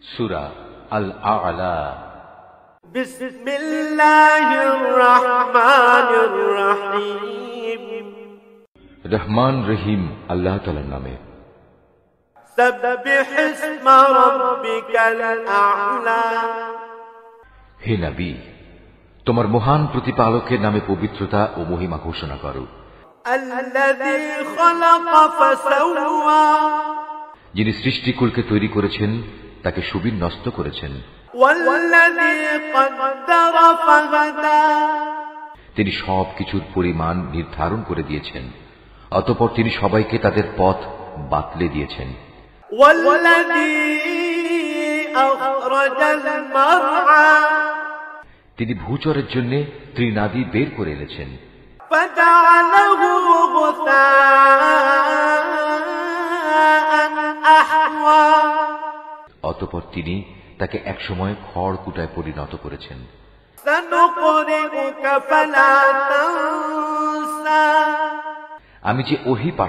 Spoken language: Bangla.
সূরা আল আ'লা। বিসমিল্লাহির রহমানির রহিম। রহমান রহিম আল্লাহ তাআলার নামে। সাব্বিহ ইসমা রাব্বিকাল আ'লা। হে নবী, তোমার মহান প্রতিপালকের নামে পবিত্রতা ও মহিমা ঘোষণা করো। আল্লাযী খালাকা ফাসাওয়া। যিনি সৃষ্টিকুলকে তৈরি করেছেন, তাকে সুবিন্যস্ত করেছেন। ওয়াল্লাযী কদ্দারা ফাহাদা। তিনি সবকিছুর পরিমাণ নির্ধারণ করে দিয়েছেন, অতঃপর তিনি সবাইকে তাদের পথ বাতলে দিয়েছেন। ওয়াল্লাযী আখরাজাল মারআ। তিনি ভূচরের জন্য তৃণাদি বের করে এনেছেন। ফাজআলাহু গুসাআন আহওয়া। অতঃপর তিনি তাকে একসময় খড়কুটায় পরিণত করেছেন। সানুকরিউকা ফালা তানসা। আমি যে ওহী